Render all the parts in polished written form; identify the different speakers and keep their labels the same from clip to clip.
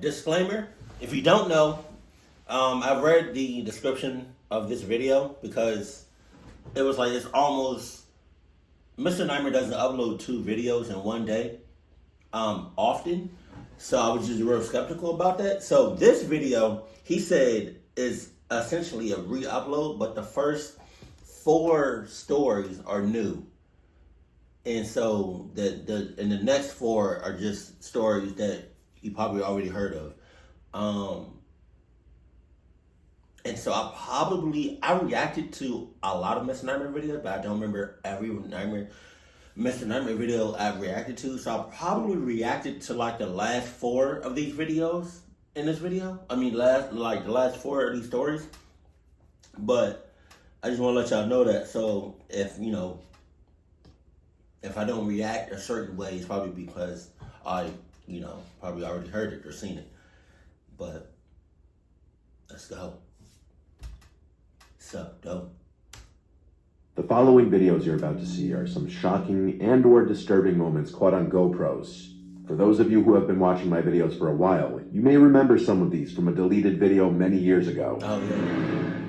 Speaker 1: Disclaimer, if you don't know, I've read the description of this video because it was like it's almost... Mr. Nightmare doesn't upload 2 videos in one day often, so I was just real skeptical about that. So this video, he said, is essentially a re-upload, but the first 4 stories are new. And so the next 4 are just stories that you probably already heard of. And so I reacted to a lot of Mr. Nightmare videos, but I don't remember every Mr. Nightmare video I've reacted to. So I probably reacted to like the last 4 of these videos in this video. I mean, the last 4 of these stories. But I just want to let y'all know that. So if I don't react a certain way, it's probably because I, probably already heard it or seen it. But let's go. Sup, dope.
Speaker 2: The following videos you're about to see are some shocking and/or disturbing moments caught on GoPros. For those of you who have been watching my videos for a while, you may remember some of these from a deleted video many years ago.
Speaker 1: Oh, yeah.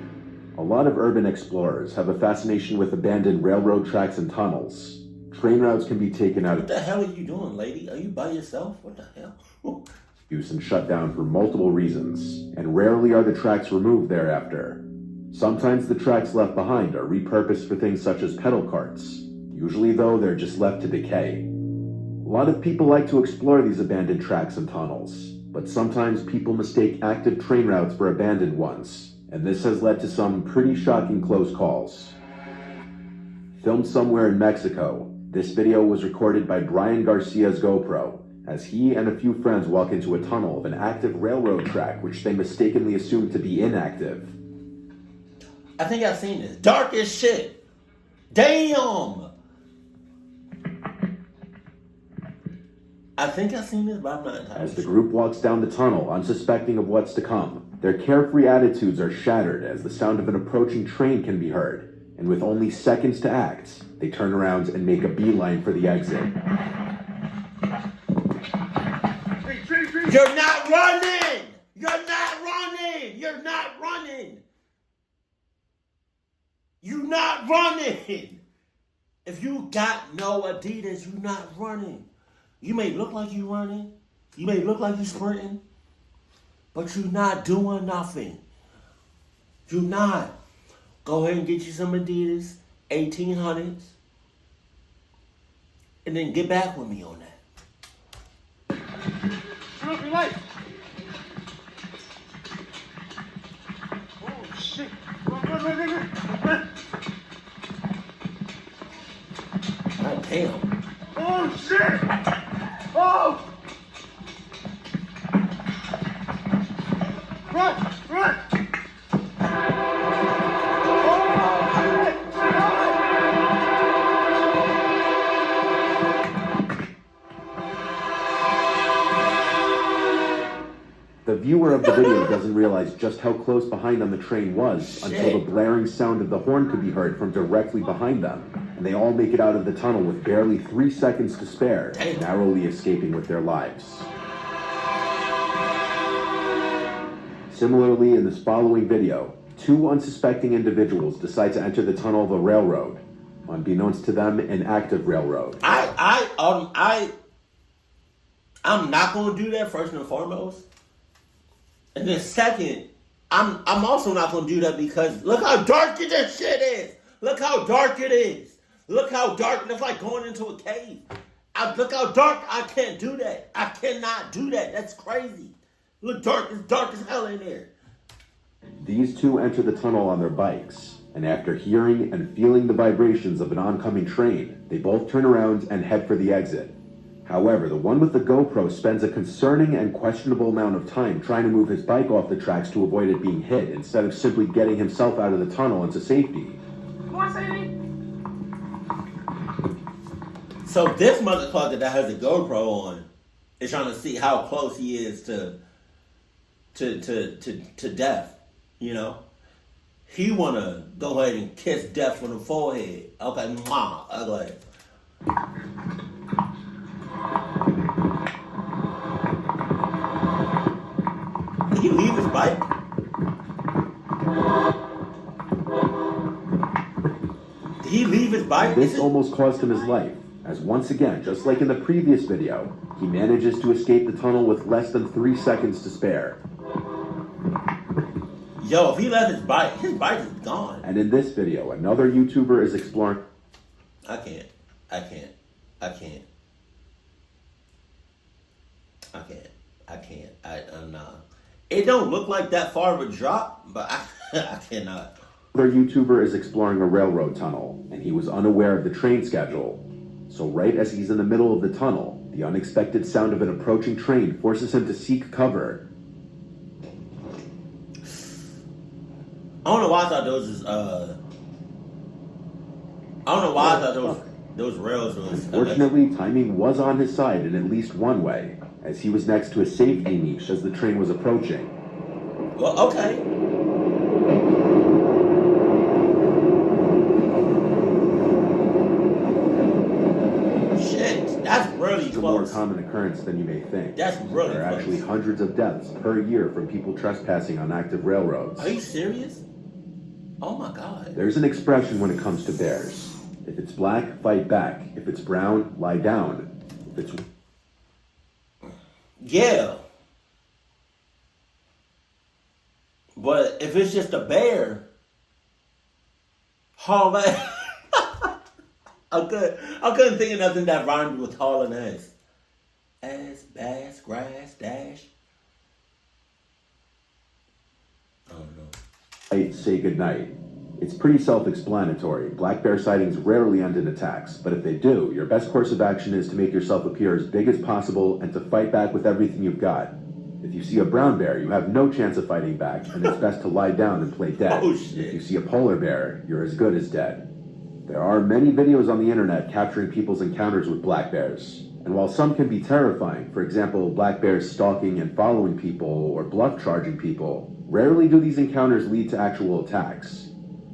Speaker 2: A lot of urban explorers have a fascination with abandoned railroad tracks and tunnels. Train routes can be taken out of...
Speaker 1: What the hell are you doing, lady? Are you by yourself? What the hell?
Speaker 2: use and shut down for multiple reasons, and rarely are the tracks removed thereafter. Sometimes the tracks left behind are repurposed for things such as pedal carts. Usually, though, they're just left to decay. A lot of people like to explore these abandoned tracks and tunnels, but sometimes people mistake active train routes for abandoned ones, and this has led to some pretty shocking close calls. Filmed somewhere in Mexico, this video was recorded by Brian Garcia's GoPro, as he and a few friends walk into a tunnel of an active railroad track which they mistakenly assumed to be inactive.
Speaker 1: I think I've seen this. Dark as shit. Damn! I think I've seen this, but I'm not entirely
Speaker 2: As the group walks down the tunnel, unsuspecting of what's to come, their carefree attitudes are shattered as the sound of an approaching train can be heard, and with only seconds to act, they turn around and make a beeline for the exit.
Speaker 1: You're not running! You're not running! You're not running! You're not running! If you got no Adidas, you're not running. You may look like you're running. You may look like you're sprinting. But you're not doing nothing. You're not. Go ahead and get you some Adidas, 1800s. And then get back with me on that.
Speaker 3: Turn off your light. Oh, shit. Run.
Speaker 1: Oh, damn.
Speaker 3: Oh, shit. Oh. Run.
Speaker 2: The viewer of the video doesn't realize just how close behind on the train was until the blaring sound of the horn could be heard from directly behind them, and they all make it out of the tunnel with barely 3 seconds to spare, narrowly escaping with their lives. Similarly, in this following video, 2 unsuspecting individuals decide to enter the tunnel of a railroad, unbeknownst to them, an active railroad.
Speaker 1: I'm not gonna do that first and foremost. And then second, I'm also not gonna do that because look how dark this shit is. Look how dark it is. Look how dark, and it's like going into a cave. Look how dark. I can't do that. I cannot do that. That's crazy. Look dark. It's dark as hell in there.
Speaker 2: These 2 enter the tunnel on their bikes, and after hearing and feeling the vibrations of an oncoming train, they both turn around and head for the exit. However, the one with the GoPro spends a concerning and questionable amount of time trying to move his bike off the tracks to avoid it being hit, instead of simply getting himself out of the tunnel into safety.
Speaker 1: So this motherfucker that has a GoPro on is trying to see how close he is to death. You know, he wanna go ahead and kiss death on the forehead. Okay, ugly. he leave his bike?
Speaker 2: This almost cost him his life, as once again, just like in the previous video, he manages to escape the tunnel with less than 3 seconds to spare.
Speaker 1: Yo, if he left his bike is gone.
Speaker 2: And in this video, another YouTuber is exploring...
Speaker 1: I can't. I'm not. It don't look like that far of a drop, but I cannot.
Speaker 2: Another YouTuber is exploring a railroad tunnel, and he was unaware of the train schedule. So right as he's in the middle of the tunnel, the unexpected sound of an approaching train forces him to seek cover.
Speaker 1: I don't know why I thought those rails was...
Speaker 2: Fortunately, timing was on his side in at least one way, as he was next to a safety niche as the train was approaching.
Speaker 1: Well, okay. Shit, that's really
Speaker 2: It's a
Speaker 1: close.
Speaker 2: more common occurrence than you may think.
Speaker 1: That's really
Speaker 2: There are
Speaker 1: close.
Speaker 2: actually hundreds of deaths per year from people trespassing on active railroads.
Speaker 1: Are you serious? Oh my God.
Speaker 2: There's an expression when it comes to bears. If it's black, fight back. If it's brown, lie down. If it's...
Speaker 1: Yeah. But if it's just a bear, haul ass. I couldn't think of nothing that rhymed with hauling ass. Ass, bass, grass, dash. I don't know.
Speaker 2: say goodnight. It's pretty self-explanatory. Black bear sightings rarely end in attacks, but if they do, your best course of action is to make yourself appear as big as possible and to fight back with everything you've got. If you see a brown bear, you have no chance of fighting back, and it's best to lie down and play dead.
Speaker 1: Oh, shit.
Speaker 2: If you see a polar bear, you're as good as dead. There are many videos on the internet capturing people's encounters with black bears. And while some can be terrifying, for example, black bears stalking and following people or bluff charging people, rarely do these encounters lead to actual attacks.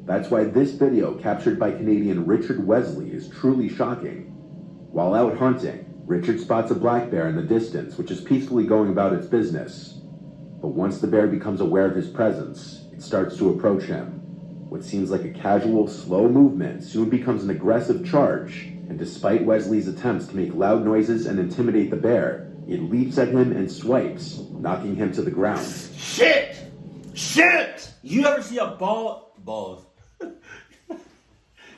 Speaker 2: That's why this video, captured by Canadian Richard Wesley, is truly shocking. While out hunting, Richard spots a black bear in the distance, which is peacefully going about its business. But once the bear becomes aware of his presence, it starts to approach him. What seems like a casual, slow movement soon becomes an aggressive charge, and despite Wesley's attempts to make loud noises and intimidate the bear, it leaps at him and swipes, knocking him to the ground.
Speaker 1: Shit! Shit! You ever see a balls?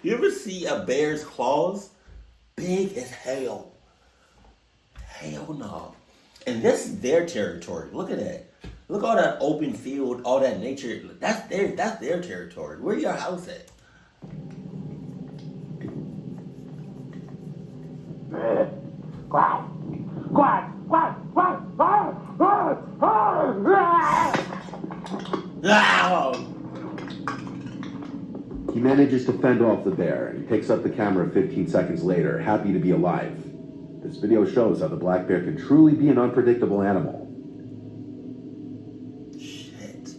Speaker 1: You ever see a bear's claws? Big as hell. Hell no. And this is their territory. Look at that. Look all that open field, all that nature. That's their territory. Where your house at?
Speaker 2: He manages to fend off the bear, and he picks up the camera 15 seconds later, happy to be alive. This video shows how the black bear can truly be an unpredictable animal.
Speaker 1: Shit.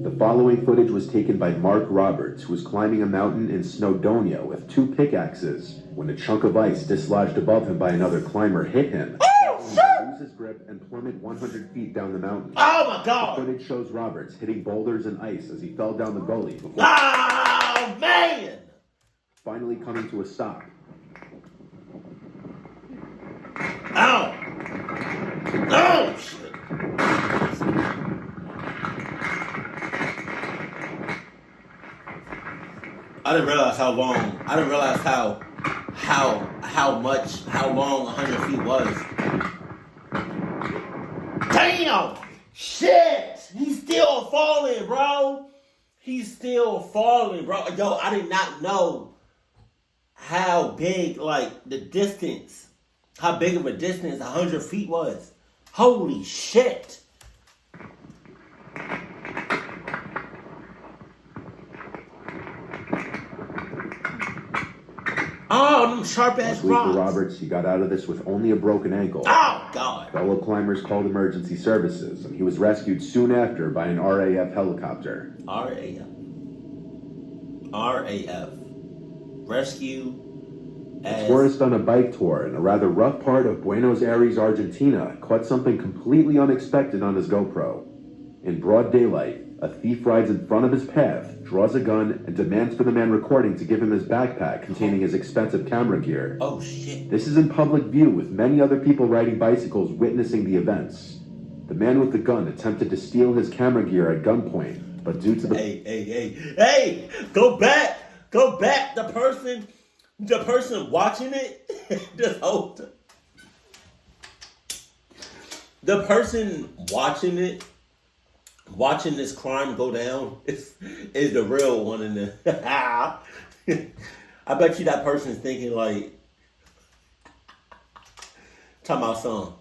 Speaker 2: The following footage was taken by Mark Roberts, who was climbing a mountain in Snowdonia with 2 pickaxes when a chunk of ice dislodged above him by another climber hit him. Lose his grip and plummet 100 feet down the mountain.
Speaker 1: Oh my God!
Speaker 2: The footage shows Roberts hitting boulders and ice as he fell down the gully before
Speaker 1: Oh man!
Speaker 2: finally coming to a stop.
Speaker 1: Ow! Oh shit! I didn't realize how long. I didn't realize how long 100 feet was. Damn! Shit! He's still falling, bro. He's still falling, bro. Yo, I did not know how big, like, the distance, how big of a distance 100 feet was. Holy shit! Oh, them sharp ass
Speaker 2: Luckily for
Speaker 1: rocks.
Speaker 2: Roberts, he got out of this with only a broken ankle.
Speaker 1: Oh, God.
Speaker 2: Fellow climbers called emergency services, and he was rescued soon after by an RAF helicopter.
Speaker 1: RAF. Rescue.
Speaker 2: A tourist on a bike tour in a rather rough part of Buenos Aires, Argentina, caught something completely unexpected on his GoPro. In broad daylight, A thief rides in front of his path, draws a gun, and demands for the man recording to give him his backpack containing his expensive camera gear.
Speaker 1: Oh, shit.
Speaker 2: This is in public view with many other people riding bicycles witnessing the events. The man with the gun attempted to steal his camera gear at gunpoint, but due to the...
Speaker 1: Hey, go back. The person watching it, this whole time. The person watching it, watching this crime go down is the real one in the... I bet you that person's thinking like, talking about something.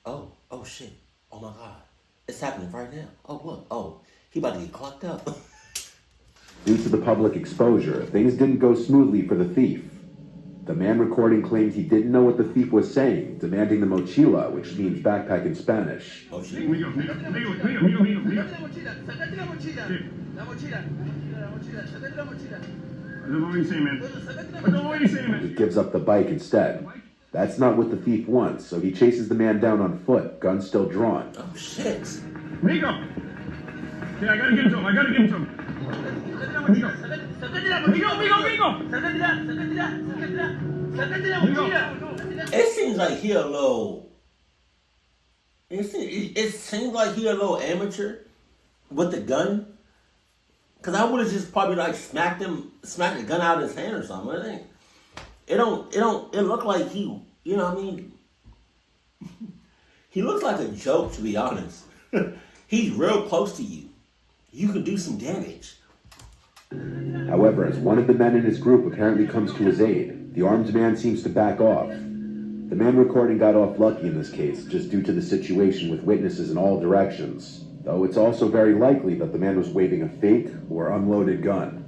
Speaker 1: Oh shit. Oh my God. It's happening right now. Oh look. Oh, he about to get clocked up.
Speaker 2: Due to the public exposure, things didn't go smoothly for the thief. The man recording claimed he didn't know what the thief was saying, demanding the mochila, which means backpack in Spanish.
Speaker 1: Oh shit.
Speaker 2: He gives up the bike instead. That's not what the thief wants, so he chases the man down on foot, gun still drawn.
Speaker 1: Oh shit.
Speaker 3: Migo! Okay, I gotta get him.
Speaker 1: It seems like he a little. It seems like he a little amateur with the gun. Cause I would have just probably like smacked the gun out of his hand or something. I think it looked like he, you know what I mean? He looks like a joke, to be honest. He's real close to you. You could do some damage.
Speaker 2: However, as one of the men in his group apparently comes to his aid, the armed man seems to back off. The man recording got off lucky in this case, just due to the situation with witnesses in all directions, though it's also very likely that the man was waving a fake or unloaded gun.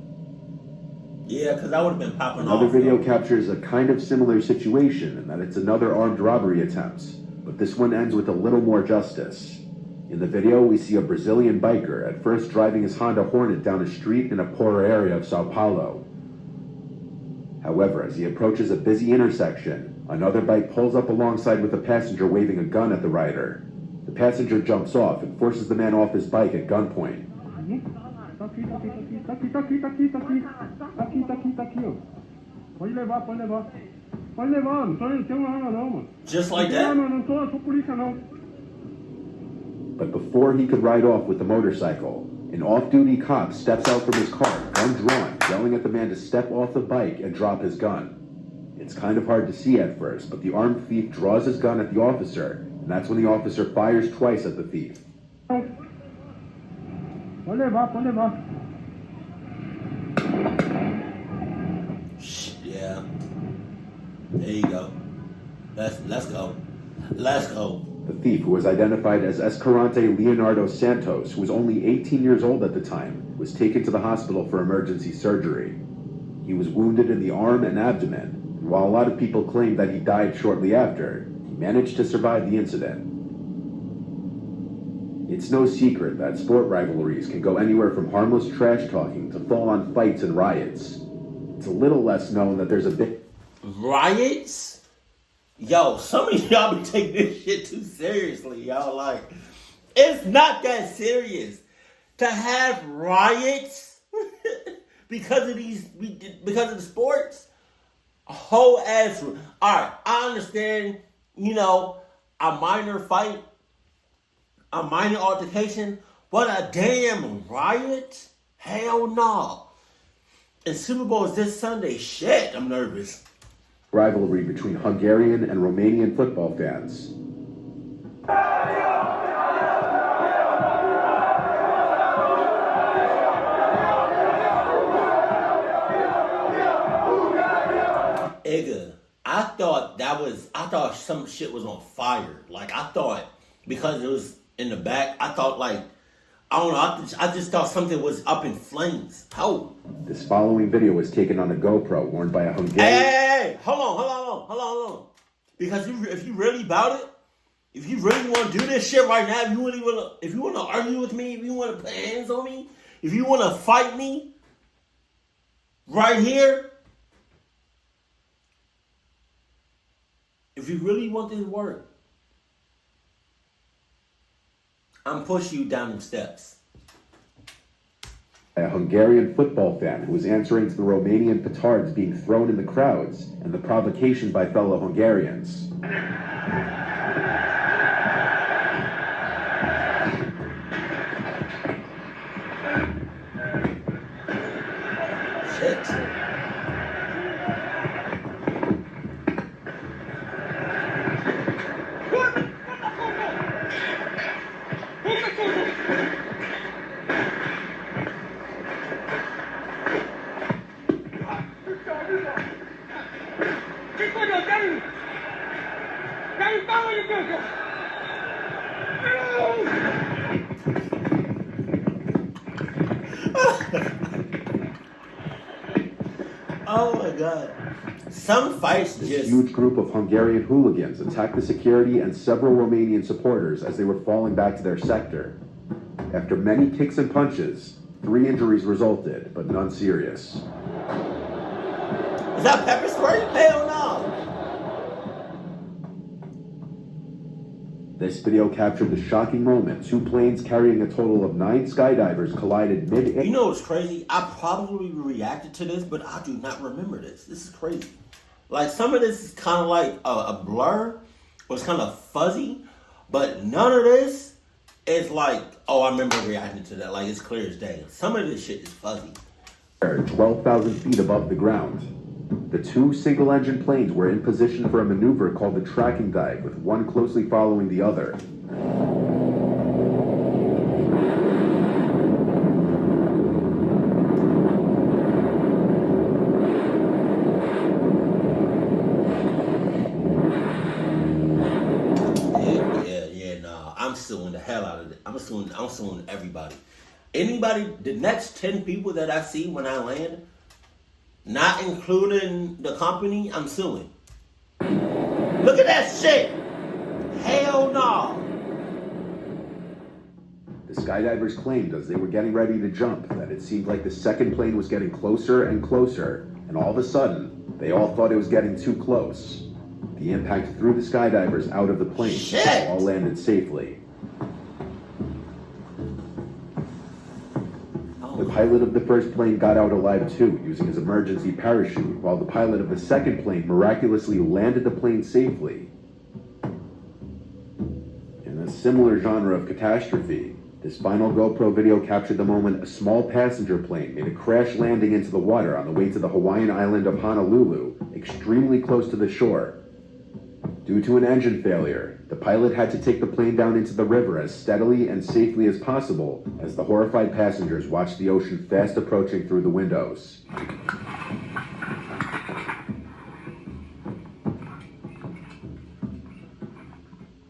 Speaker 1: Yeah, because I would have been popping
Speaker 2: Another
Speaker 1: off.
Speaker 2: video captures a kind of similar situation in that it's another armed robbery attempt, but this one ends with a little more justice. In the video, we see a Brazilian biker at first driving his Honda Hornet down a street in a poorer area of Sao Paulo. However, as he approaches a busy intersection, another bike pulls up alongside with a passenger waving a gun at the rider. The passenger jumps off and forces the man off his bike at gunpoint.
Speaker 1: Just like that?
Speaker 2: But before he could ride off with the motorcycle, an off-duty cop steps out from his car, gun drawn, yelling at the man to step off the bike and drop his gun. It's kind of hard to see at first, but the armed thief draws his gun at the officer, and that's when the officer fires twice at the thief.
Speaker 1: Yeah. There you go. Let's go. Let's go.
Speaker 2: The thief, who was identified as Escalante Leonardo Santos, who was only 18 years old at the time, was taken to the hospital for emergency surgery. He was wounded in the arm and abdomen, and while a lot of people claimed that he died shortly after, he managed to survive the incident. It's no secret that sport rivalries can go anywhere from harmless trash talking to full-on fights and riots. It's a little less known that there's a bit...
Speaker 1: Riots? Yo, some of y'all be taking this shit too seriously, y'all. Like, it's not that serious to have riots because of the sports. A whole ass. All right, I understand. You know, a minor fight, a minor altercation, but a damn riot? Hell no. And Super Bowl is this Sunday. Shit, I'm nervous.
Speaker 2: Rivalry between Hungarian and Romanian football fans.
Speaker 1: Nigga, I thought some shit was on fire. Like, I thought, because it was in the back, I thought like, I don't know, I just thought something was up in flames. How?
Speaker 2: This following video was taken on a GoPro worn by a Hungarian...
Speaker 1: Hey, hold on. Because if you really about it, if you really want to do this shit right now, if you want to argue with me, if you want to put hands on me, if you want to fight me, right here, if you really want this to work, I'm pushing you down them steps.
Speaker 2: A Hungarian football fan who was answering to the Romanian petards being thrown in the crowds and the provocation by fellow Hungarians.
Speaker 1: Shit. Oh my god. Some fights
Speaker 2: This
Speaker 1: just...
Speaker 2: huge group of Hungarian hooligans attacked the security and several Romanian supporters as they were falling back to their sector. After many kicks and punches, 3 injuries resulted, but none serious.
Speaker 1: Is that pepper spray? Hell no!
Speaker 2: This video captured the shocking moment. 2 planes carrying a total of 9 skydivers collided mid-air.
Speaker 1: You know what's crazy? I probably reacted to this, but I do not remember this. This is crazy. Like, some of this is kind of like a blur, or it's kind of fuzzy, but none of this is like, oh, I remember reacting to that. Like, it's clear as day. Some of this shit is fuzzy.
Speaker 2: 12,000 feet above the ground. The 2 single-engine planes were in position for a maneuver called the tracking dive, with one closely following the other.
Speaker 1: Nah. I'm suing the hell out of it. I'm suing everybody. Anybody, the next 10 people that I see when I land, not including the company, I'm suing. Look at that shit! Hell no!
Speaker 2: The skydivers claimed as they were getting ready to jump that it seemed like the second plane was getting closer and closer, and all of a sudden, they all thought it was getting too close. The impact threw the skydivers out of the plane.
Speaker 1: Shit!
Speaker 2: They all landed safely. The pilot of the first plane got out alive too, using his emergency parachute, while the pilot of the second plane miraculously landed the plane safely. In a similar genre of catastrophe, this final GoPro video captured the moment a small passenger plane made a crash landing into the water on the way to the Hawaiian island of Honolulu, extremely close to the shore. Due to an engine failure, the pilot had to take the plane down into the river as steadily and safely as possible as the horrified passengers watched the ocean fast approaching through the windows.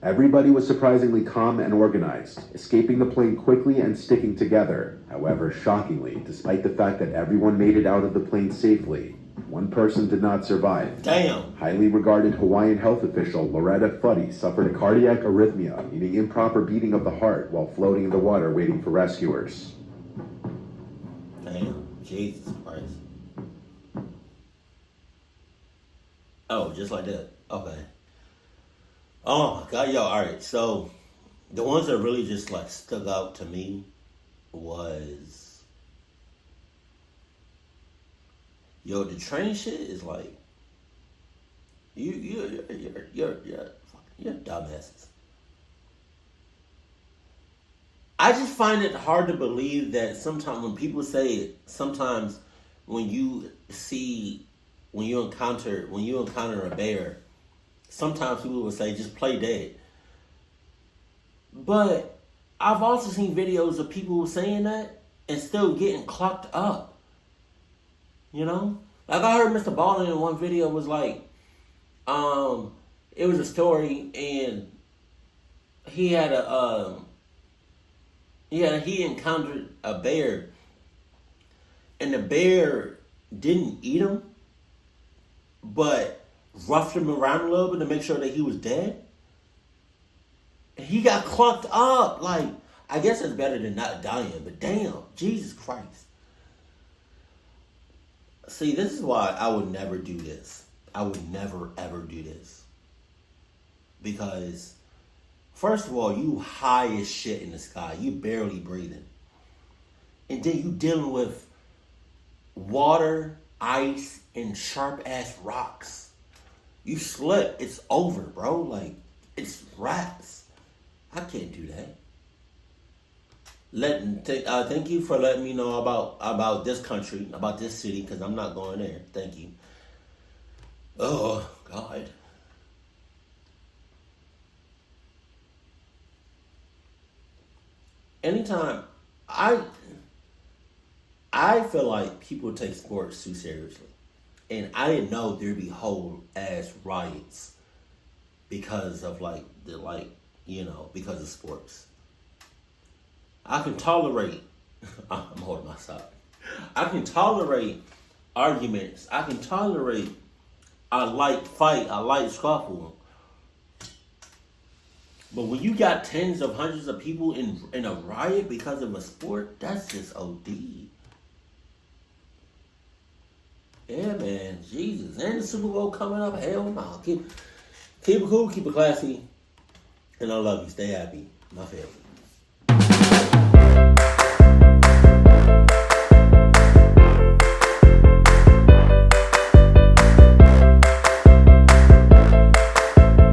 Speaker 2: Everybody was surprisingly calm and organized, escaping the plane quickly and sticking together. However, shockingly, despite the fact that everyone made it out of the plane safely, one person did not survive.
Speaker 1: Damn.
Speaker 2: Highly regarded Hawaiian health official Loretta Fuddy suffered a cardiac arrhythmia, meaning improper beating of the heart, while floating in the water waiting for rescuers.
Speaker 1: Damn. Jesus Christ. Oh, just like that. Okay. Oh my god, yo, alright, so the ones that really just like stuck out to me was, yo, the train shit is like, you're dumbasses. I just find it hard to believe that sometimes when people say it, sometimes when you encounter a bear, sometimes people will say, just play dead. But I've also seen videos of people saying that and still getting clocked up. You know? Like I heard Mr. Ballin in one video was like, it was a story and he encountered a bear and the bear didn't eat him, but roughed him around a little bit to make sure that he was dead. And he got clunked up. Like, I guess it's better than not dying, but damn, Jesus Christ. See, this is why I would never do this. I would never, ever do this. Because, first of all, you high as shit in the sky. You barely breathing. and then you dealing with water, ice, and sharp ass rocks. You slip, it's over, bro. Like, it's rats. I can't do that. Thank you for letting me know about this country, about this city, because I'm not going there. Thank you. Oh, God. Anytime, I feel like people take sports too seriously. And I didn't know there'd be whole ass riots because of because of sports. I can tolerate, I'm holding myself. I can tolerate arguments. I can tolerate a light fight, a light scuffle. But when you got tens of hundreds of people in a riot because of a sport, that's just OD. Yeah, man. Jesus. And the Super Bowl coming up. Hell no. Keep it cool, keep it classy. And I love you. Stay happy. My family.